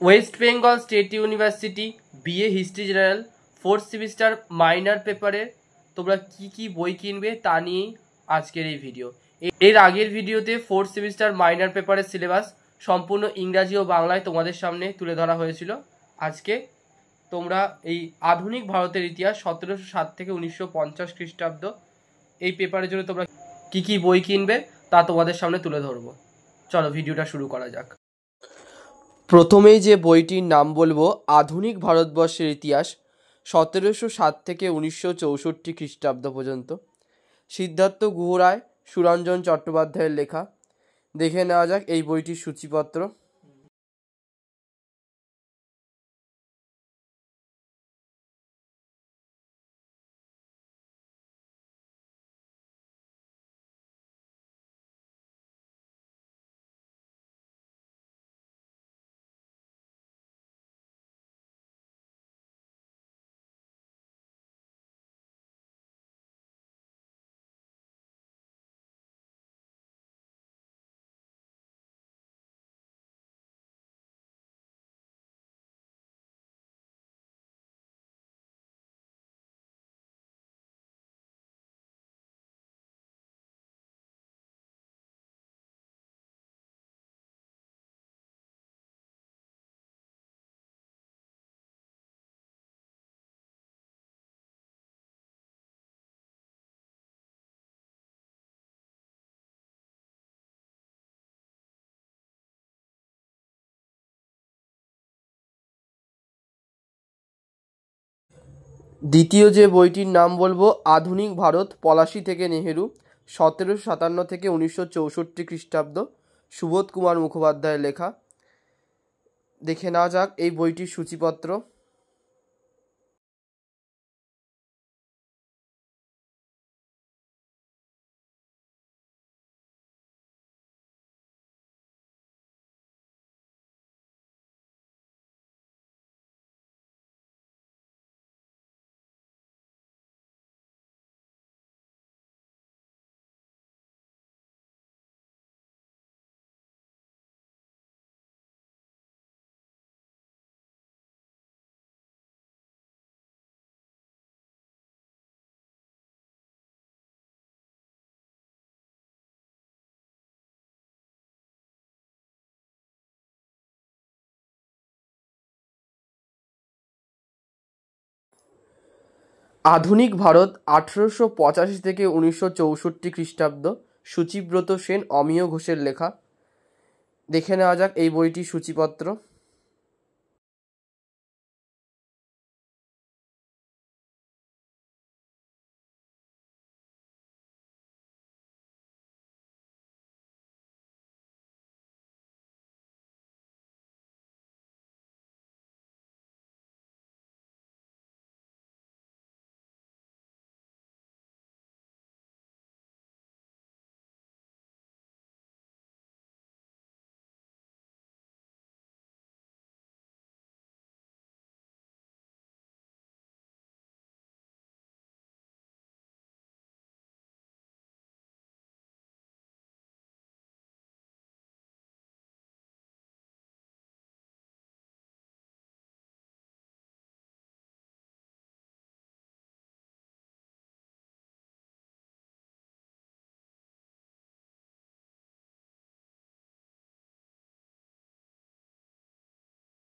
West Bengal state university BA history general 4th semester minor পেপারে তোমরা কি বই কিনবে তা নিয়েই আজকের এই ভিডিও। এর আগের ভিডিওতে 4th সেমিস্টার মাইনর পেপারের সিলেবাস সম্পূর্ণ ইংরাজি ও বাংলায় তোমাদের সামনে তুলে ধরা হয়েছিল। আজকে তোমরা এই আধুনিক ভারতের ইতিহাস 1707 থেকে 1950 খ্রিস্টাব্দ এই পেপারের জন্য তোমরা কি বই কিনবে তা তোমাদের সামনে তুলে ধরবো। চলো ভিডিওটা শুরু করা যাক। প্রথমেই যে বইটির নাম বলবো আধুনিক ভারতবর্ষের ইতিহাস 1707 থেকে 1964 খ্রিস্টাব্দ পর্যন্ত, সিদ্ধার্থ গুহরায় সুরঞ্জন চট্টোপাধ্যায়ের লেখা। দেখে নেওয়া যাক এই বইটির সূচিপত্র। দ্বিতীয় যে বইটির নাম বলবো আধুনিক ভারত পলাশী থেকে নেহেরু 1757 থেকে 1964 খ্রিস্টাব্দ, সুবোধ কুমার মুখোপাধ্যায়ের লেখা। দেখে নেওয়া যাক এই বইটির সূচিপত্র। আধুনিক ভারত 1885 থেকে 1964 খ্রিস্টাব্দ, সুচিব্রত সেন অমিয় ঘোষের লেখা। দেখে নেওয়া যাক এই বইটির সূচিপত্র।